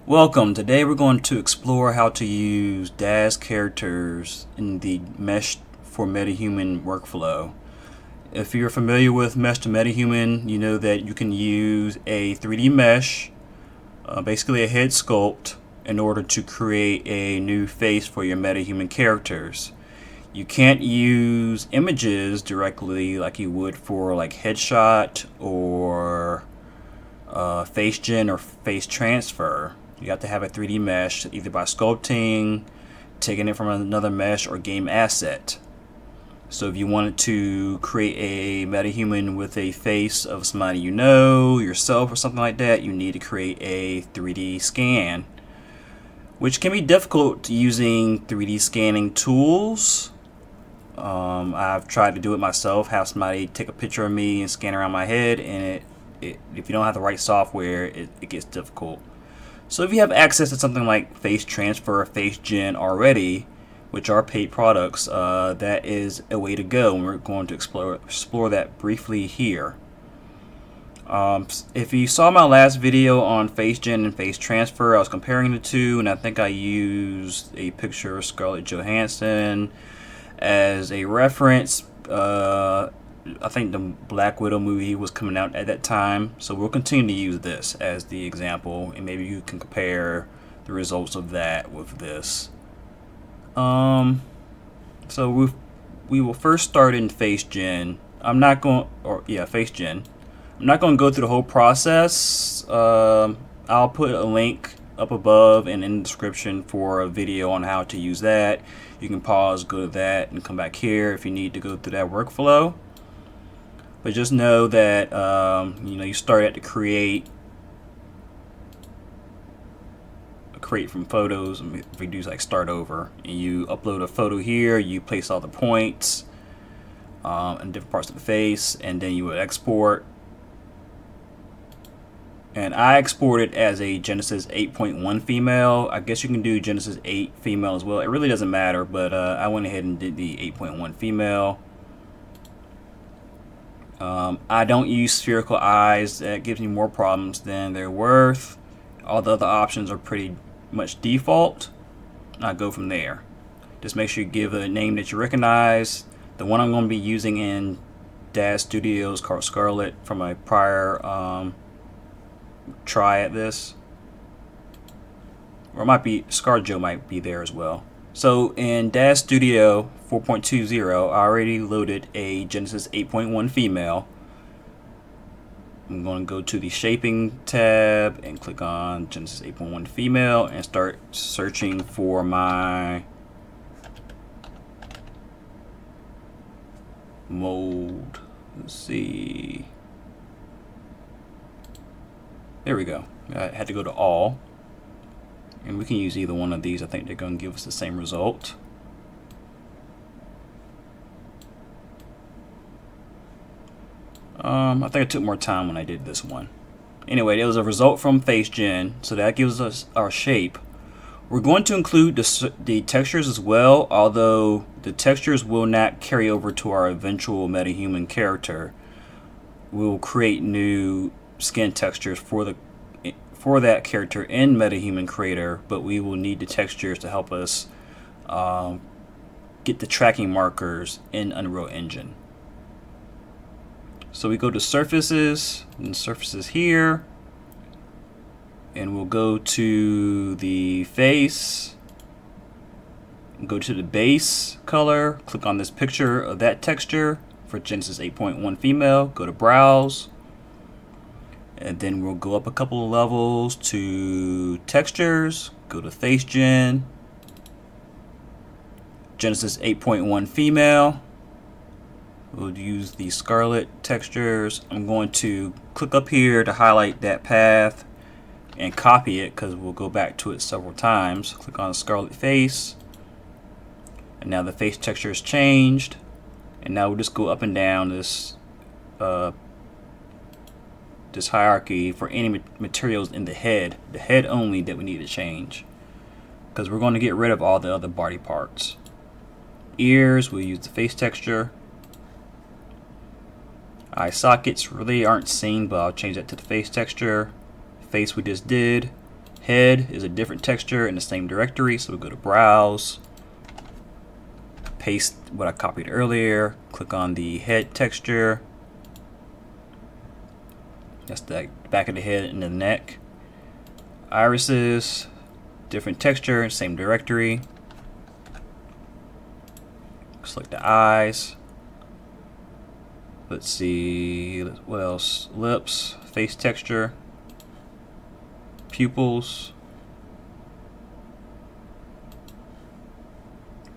Welcome. Today we're going to explore how to use Daz Characters in the Mesh for Metahuman workflow. If you're familiar with Mesh to Metahuman, you know that you can use a 3D mesh, basically a head sculpt, in order to create a new face for your Metahuman characters. You can't use images directly like you would for like headshot or FaceGen or face transfer. You have to have a 3D mesh either by sculpting, taking it from another mesh, or game asset. So if you wanted to create a metahuman with a face of somebody you know, yourself, or something like that, you need to create a 3D scan, which can be difficult using 3D scanning tools. I've tried to do it myself, have somebody take a picture of me and scan around my head, and if you don't have the right software, it gets difficult. So if you have access to something like Face Transfer or FaceGen already, which are paid products, that is a way to go, and we're going to explore that briefly here. If you saw my last video on FaceGen and Face Transfer, I was comparing the two, and I think I used a picture of Scarlett Johansson as a reference. I think the Black Widow movie was coming out at that time, so we'll continue to use this as the example, and maybe you can compare the results of that with this. So we will first start in FaceGen. FaceGen. I'm not going to go through the whole process. I'll put a link up above and in the description for a video on how to use that. You can pause, go to that, and come back here if you need to go through that workflow. But just know that you start at the create from photos, and if we do like start over, and you upload a photo here, you place all the points in different parts of the face, and then you would export. And I exported as a Genesis 8.1 female. I guess you can do Genesis 8 female as well. It really doesn't matter, but I went ahead and did the 8.1 female. I don't use spherical eyes. That gives me more problems than they're worth. All the other options are pretty much default. I go from there. Just make sure you give a name that you recognize. The one I'm going to be using in Daz Studio is called Scarlett from a prior try at this. Or it might be ScarJo might be there as well. So in Daz Studio 4.20, I already loaded a Genesis 8.1 female. I'm going to go to the shaping tab and click on Genesis 8.1 female and start searching for my mold. Let's see. There we go. I had to go to all. And we can use either one of these. I think they're going to give us the same result. I think I took more time when I did this one. Anyway, there was a result from FaceGen, so that gives us our shape. We're going to include the textures as well, although the textures will not carry over to our eventual Metahuman character. We'll create new skin textures for that character in Metahuman Creator, but we will need the textures to help us get the tracking markers in Unreal Engine. So we go to surfaces, and surfaces here, and we'll go to the face, go to the base color, click on this picture of that texture for Genesis 8.1 female, go to browse, and then we'll go up a couple of levels to textures, go to FaceGen, Genesis 8.1 female. We'll use the Scarlett textures. I'm going to click up here to highlight that path and copy it because we'll go back to it several times. Click on Scarlett face, and now the face texture has changed. And now we'll just go up and down this this hierarchy for any materials in the head only that we need to change, because we're going to get rid of all the other body parts. Ears, we'll use the face texture. Eye sockets really aren't seen, but I'll change that to the face texture. Face we just did. Head is a different texture in the same directory, so we go to Browse, paste what I copied earlier, click on the head texture. That's the back of the head and the neck. Irises, different texture, same directory. Select the eyes. Let's see, what else? Lips, face texture, pupils,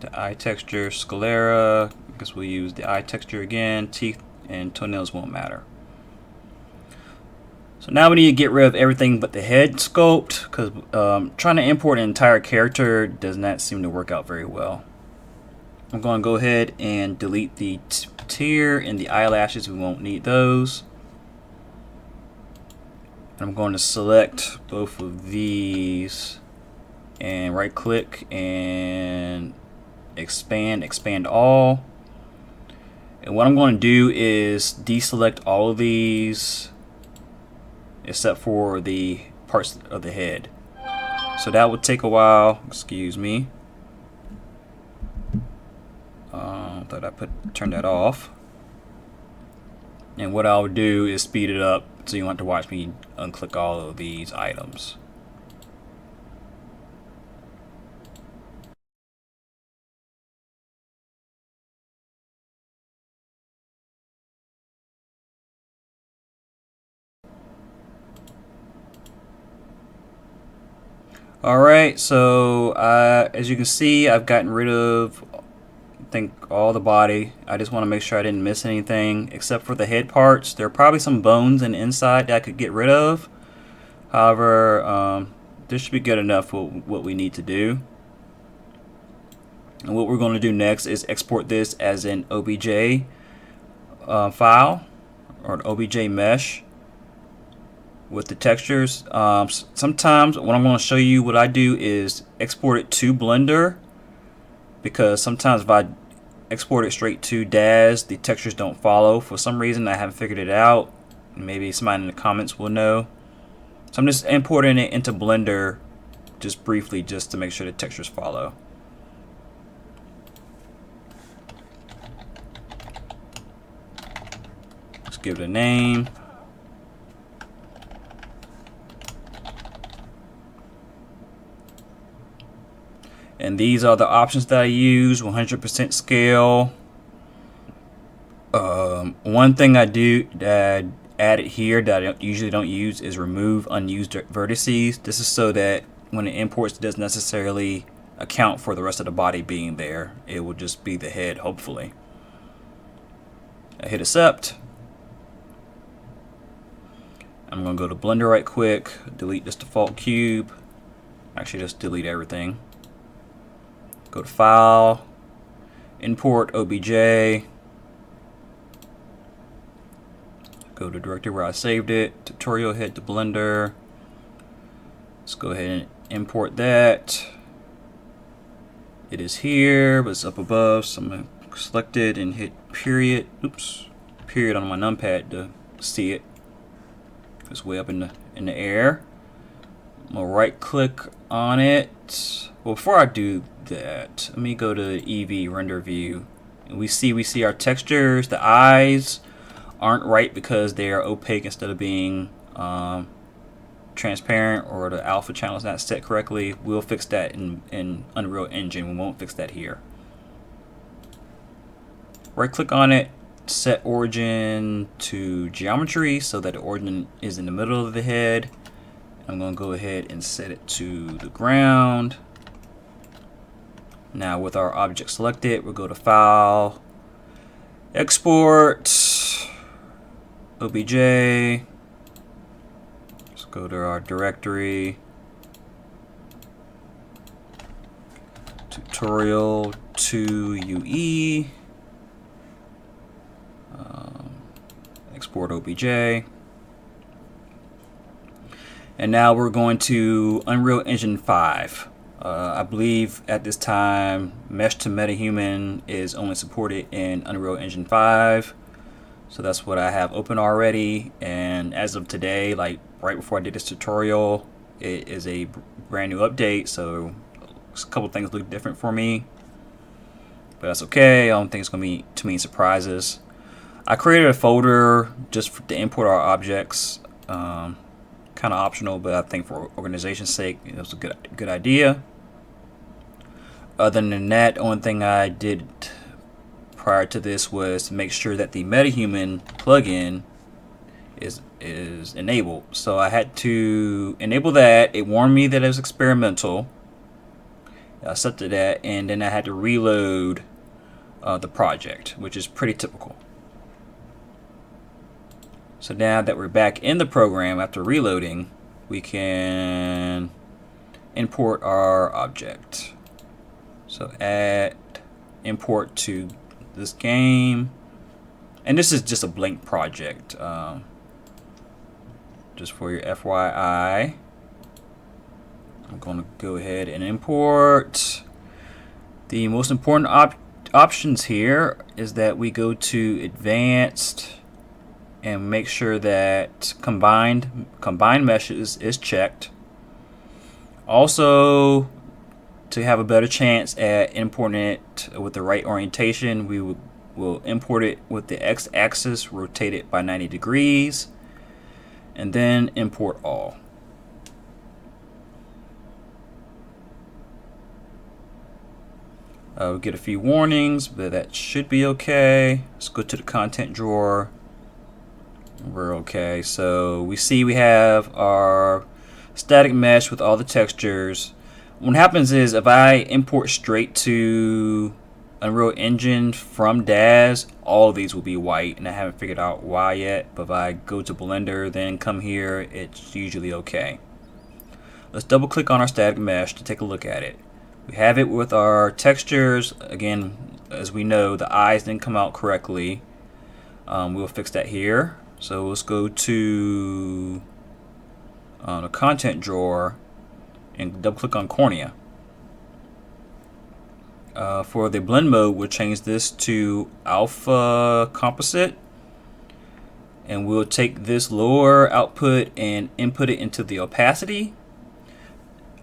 the eye texture, sclera. I guess we'll use the eye texture again. Teeth and toenails won't matter. So now we need to get rid of everything but the head sculpt, because trying to import an entire character does not seem to work out very well. I'm going to go ahead and delete the tear and the eyelashes. We won't need those. I'm going to select both of these and right click and expand all. And what I'm going to do is deselect all of these except for the parts of the head. So that would take a while. Excuse me. Thought I turned that off. And what I'll do is speed it up so you don't have to watch me unclick all of these items. Alright, so as you can see, I've gotten rid of, I think, all the body. I just want to make sure I didn't miss anything except for the head parts. There are probably some bones in the inside that I could get rid of. However, this should be good enough for what we need to do. And what we're going to do next is export this as an OBJ file or an OBJ mesh with the textures. Sometimes what I'm going to show you, what I do is export it to Blender, because sometimes if I export it straight to Daz, the textures don't follow. For some reason, I haven't figured it out. Maybe somebody in the comments will know. So I'm just importing it into Blender just briefly, just to make sure the textures follow. Let's give it a name. And these are the options that I use. 100% scale. One thing I do that I added here that I usually don't use is remove unused vertices. This is so that when it imports, it doesn't necessarily account for the rest of the body being there. It will just be the head, hopefully. I hit accept. I'm going to go to Blender right quick, delete this default cube. Actually, just delete everything. Go to File, Import OBJ, go to directory where I saved it, tutorial, head to Blender. Let's go ahead and import that. It is here, but it's up above, so I'm going to select it and hit period. Oops, period on my numpad to see it. It's way up in the air. I'm going to right click on it. Well, before I do that, let me go to EV render view, and we see our textures. The eyes aren't right because they are opaque instead of being transparent, or the alpha channel is not set correctly. We'll fix that in Unreal Engine. We won't fix that here. Right click on it, set origin to geometry so that the origin is in the middle of the head. I'm going to go ahead and set it to the ground. Now with our object selected, we'll go to File, Export, OBJ. Let's go to our directory, tutorial 2UE, export OBJ. And now we're going to Unreal Engine 5. I believe at this time Mesh to Metahuman is only supported in Unreal Engine 5. So that's what I have open already. And as of today, like right before I did this tutorial, it is a brand new update, so a couple things look different for me, but that's okay. I don't think it's going to be too many surprises. I created a folder just to import our objects. Kind of optional, but I think for organization's sake, it was a good idea. Other than that, the only thing I did prior to this was to make sure that the Metahuman plugin is enabled. So I had to enable that. It warned me that it was experimental. I accepted that, and then I had to reload the project, which is pretty typical. So now that we're back in the program after reloading, we can import our object. So add import to this game, and this is just a blank project. Just for your FYI, I'm going to go ahead and import. The most important options here is that we go to advanced and make sure that combined meshes is checked. Also, to have a better chance at importing it with the right orientation, we will import it with the x-axis rotated by 90 degrees, and then import all. We'll get a few warnings, but that should be okay. Let's go to the content drawer. We're okay. So we see we have our static mesh with all the textures. What happens is if I import straight to Unreal Engine from Daz, all of these will be white, and I haven't figured out why yet. But if I go to Blender, then come here, it's usually okay. Let's double click on our static mesh to take a look at it. We have it with our textures. Again, as we know, the eyes didn't come out correctly. We'll fix that here. So let's go to the content drawer and double click on cornea. For the blend mode, we'll change this to alpha composite, and we'll take this lower output and input it into the opacity.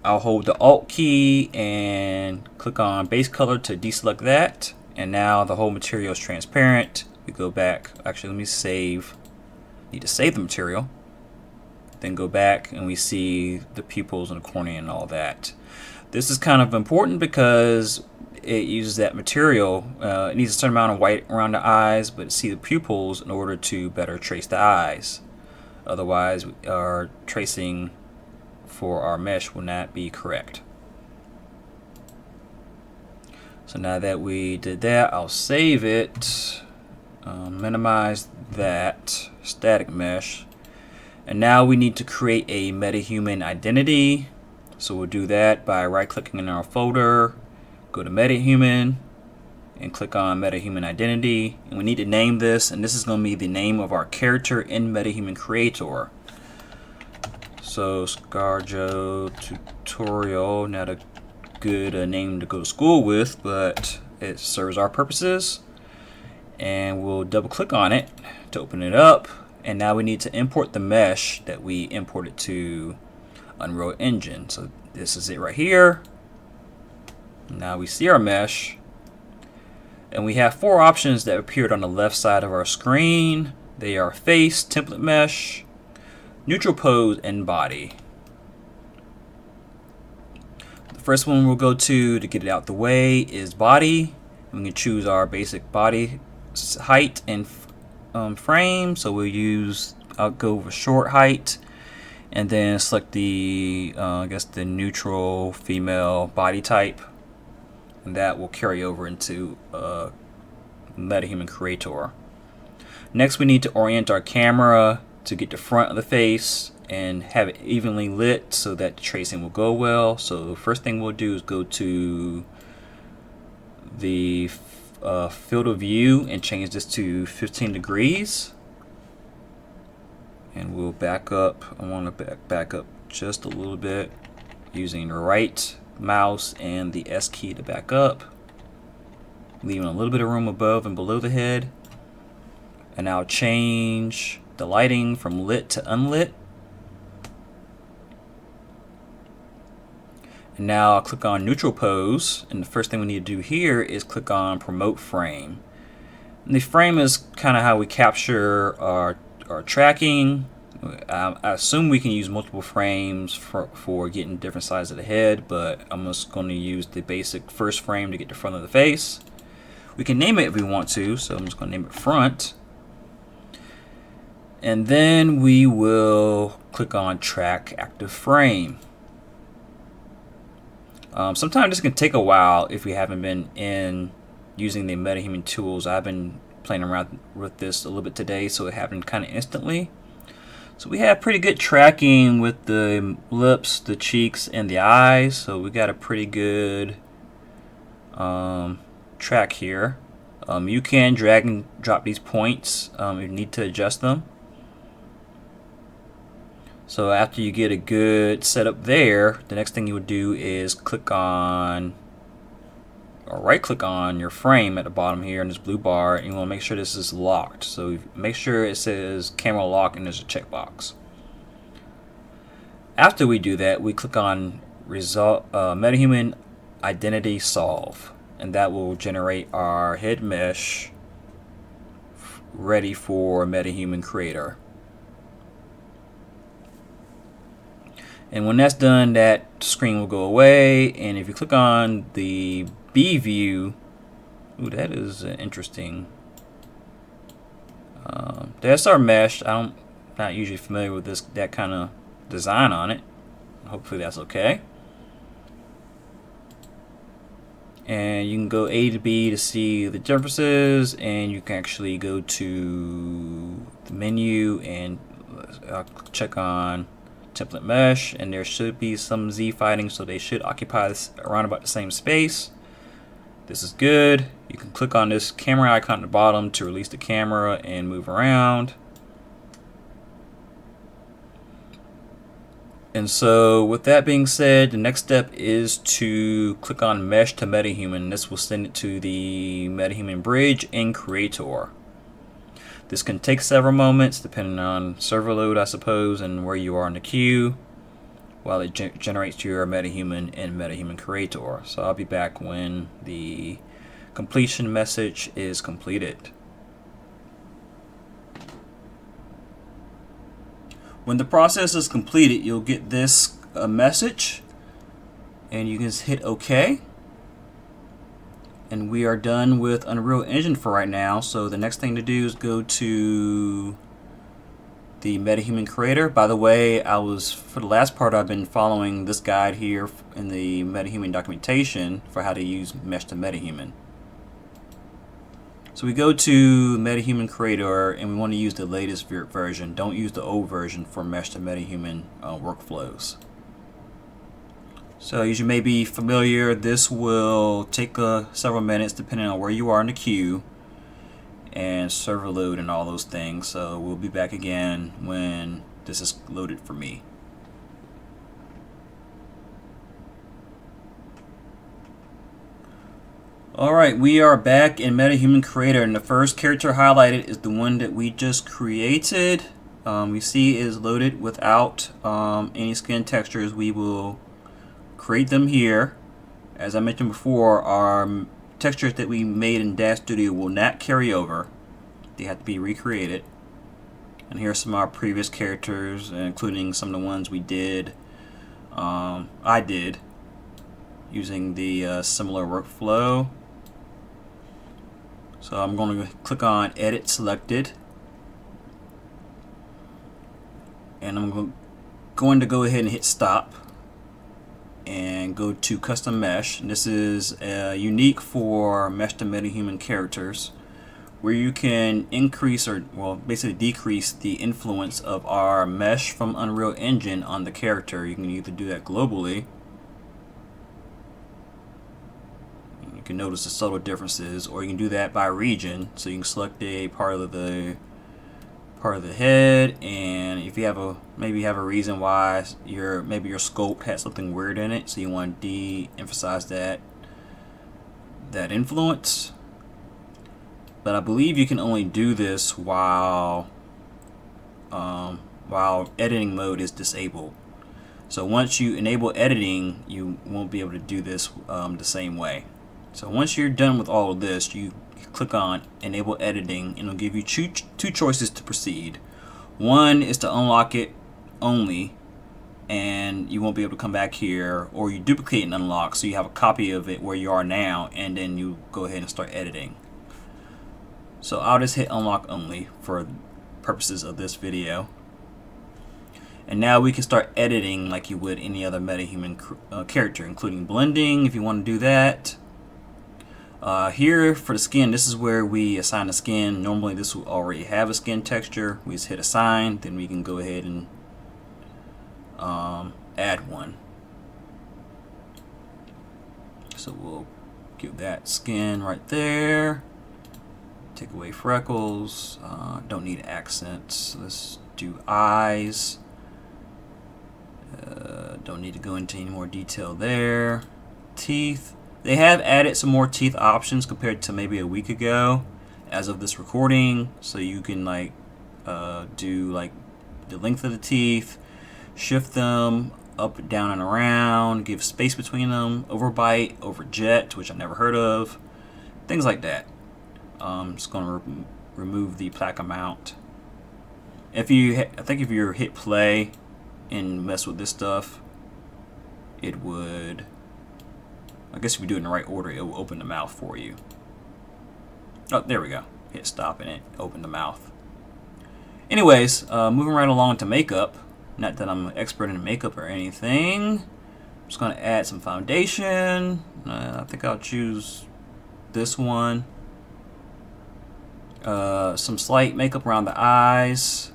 I'll hold the Alt key and click on base color to deselect that, and now the whole material is transparent. We go back. Actually, let me save. Need to save the material, then go back and we see the pupils and the cornea and all that. This is kind of important because it uses that material. It needs a certain amount of white around the eyes, but see the pupils in order to better trace the eyes. Otherwise, our tracing for our mesh will not be correct. So now that we did that, I'll save it, minimize that static mesh, and now we need to create a Metahuman identity. So we'll do that by right clicking in our folder, go to Metahuman, and click on Metahuman identity, and we need to name this, and this is going to be the name of our character in Metahuman Creator. So ScarJo tutorial, not a good name to go to school with, but it serves our purposes. And we'll double click on it to open it up, and now we need to import the mesh that we imported to Unreal Engine. So this is it right here. Now we see our mesh, and we have four options that appeared on the left side of our screen. They are face, template mesh, neutral pose, and body. The first one we'll go to get it out the way is body. We can choose our basic body height and frame. So we'll use, I'll go with short height, and then select the I guess the neutral female body type, and that will carry over into Metahuman Creator. Next, we need to orient our camera to get the front of the face and have it evenly lit so that the tracing will go well. So the first thing we'll do is go to the field of view and change this to 15 degrees, and we'll back up. I want to back up just a little bit using the right mouse and the S key to back up, leaving a little bit of room above and below the head. And I'll change the lighting from lit to unlit. And now I'll click on neutral pose, and the first thing we need to do here is click on promote frame. And the frame is kind of how we capture our tracking. I assume we can use multiple frames for getting different sides of the head, but I'm just going to use the basic first frame to get the front of the face. We can name it if we want to, so I'm just going to name it front. And then we will click on track active frame. Sometimes this can take a while if we haven't been in using the Metahuman tools. I've been playing around with this a little bit today, so it happened kind of instantly. So we have pretty good tracking with the lips, the cheeks, and the eyes. So we got a pretty good track here. You can drag and drop these points if you need to adjust them. So after you get a good setup there, the next thing you would do is click on, or right click on your frame at the bottom here in this blue bar, and you want to make sure this is locked. So make sure it says camera lock and there's a checkbox. After we do that, we click on Metahuman Identity Solve, and that will generate our head mesh ready for Metahuman Creator. And when that's done, that screen will go away. And if you click on the B view, ooh, that is interesting. That's our mesh. I'm not usually familiar with that kind of design on it. Hopefully that's okay. And you can go A to B to see the differences, and you can actually go to the menu and check on template mesh, and there should be some Z fighting, so they should occupy this around about the same space. This is good. You can click on this camera icon at the bottom to release the camera and move around. And so with that being said, the next step is to click on mesh to Metahuman. This will send it to the Metahuman bridge in Creator. This can take several moments depending on server load, I suppose, and where you are in the queue, while it generates your Metahuman in Metahuman Creator. So I'll be back when the completion message is completed. When the process is completed, you'll get this message, and you can just hit OK. And we are done with Unreal Engine for right now. So the next thing to do is go to the Metahuman Creator. By the way, for the last part, I've been following this guide here in the Metahuman documentation for how to use Mesh to Metahuman. So we go to Metahuman Creator, and we want to use the latest version. Don't use the old version for Mesh to Metahuman workflows. So as you may be familiar, this will take several minutes depending on where you are in the queue and server load and all those things. So we'll be back again when this is loaded for me. Alright, we are back in Metahuman Creator, and the first character highlighted is the one that we just created. We see it is loaded without any skin textures. We will create them here. As I mentioned before, our textures that we made in Daz Studio will not carry over. They have to be recreated. And here are some of our previous characters, including some of the ones we did, I did, using the similar workflow. So I'm going to click on Edit Selected, and I'm going to go ahead and hit Stop and go to Custom Mesh. And this is unique for Mesh to Metahuman characters, where you can increase or, well, basically decrease the influence of our mesh from Unreal Engine on the character. You can either do that globally. You can notice the subtle differences, or you can do that by region. So you can select a part of the head, and if you have maybe have a reason why maybe your scope has something weird in it, so you want to de-emphasize that influence. But I believe you can only do this while editing mode is disabled. So once you enable editing, you won't be able to do this the same way. So once you're done with all of this, you click on enable editing and it'll give you two choices to proceed. One is to unlock it only, and you won't be able to come back here, or you duplicate and unlock so you have a copy of it where you are now, and then you go ahead and start editing. So I'll just hit unlock only for purposes of this video. And now we can start editing like you would any other Metahuman character, including blending if you want to do that. Here for the skin, this is where we assign a skin. Normally this will already have a skin texture. We just hit assign, then we can go ahead and add one. So we'll give that skin right there. Take away freckles. Don't need accents. Let's do eyes. Don't need to go into any more detail there. Teeth. They have added some more teeth options compared to maybe a week ago as of this recording. So you can like do like the length of the teeth, shift them up, down, and around, give space between them, overbite, overjet, which I never heard of, things like that. I'm just going to remove the plaque amount. I think if you hit play and mess with this stuff, it would, I guess if you do it in the right order, it will open the mouth for you. Oh, there we go. Hit stop and it opened the mouth. Anyways, moving right along to makeup. Not that I'm an expert in makeup or anything. I'm just going to add some foundation. I think I'll choose this one. Some slight makeup around the eyes.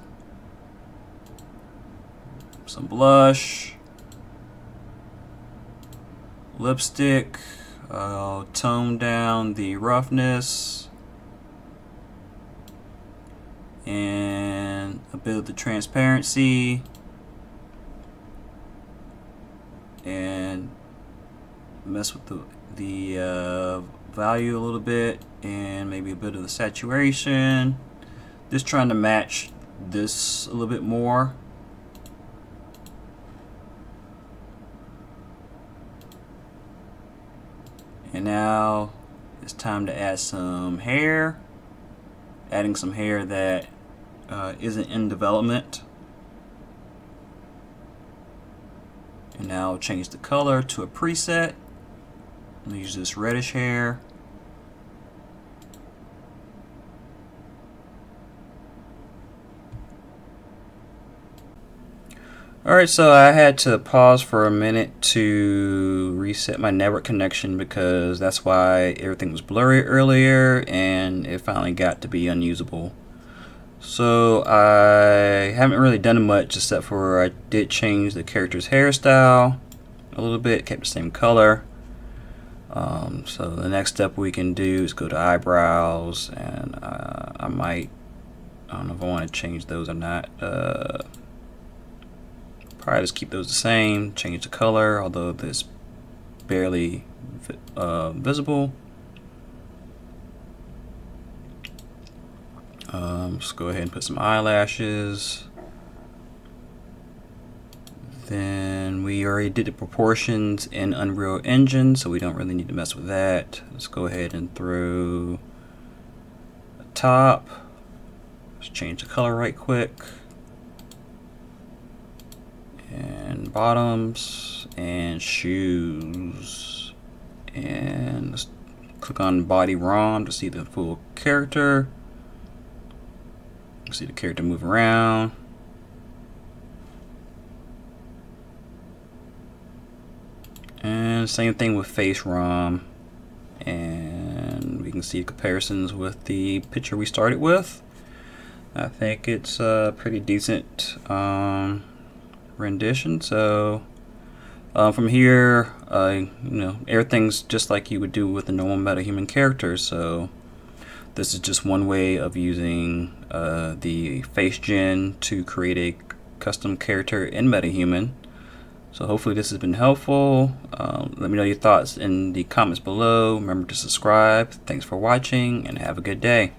Some blush. Lipstick. I'll tone down the roughness. And a bit of the transparency. And mess with the value a little bit, and maybe a bit of the saturation. Just trying to match this a little bit more. And now it's time to add some hair. Adding some hair that isn't in development. And now I'll change the color to a preset. I'm going to use this reddish hair. Alright, so I had to pause for a minute to reset my network connection because that's why everything was blurry earlier and it finally got to be unusable. So I haven't really done much except for I did change the character's hairstyle a little bit, kept the same color. So the next step we can do is go to eyebrows, and I don't know if I want to change those or not. Probably just keep those the same, change the color, although this barely visible. Just go ahead and put some eyelashes. Then we already did the proportions in Unreal Engine, so we don't really need to mess with that. Let's go ahead and throw a top. Let's change the color right quick. And bottoms and shoes. And let's click on body ROM to see the full character. See the character move around. And same thing with face ROM. And we can see comparisons with the picture we started with. I think it's a pretty decent rendition. So from here, you know, everything's just like you would do with a normal Metahuman character. So this is just one way of using the FaceGen to create a custom character in Metahuman. So hopefully this has been helpful. Let me know your thoughts in the comments below. Remember to subscribe. Thanks for watching and have a good day.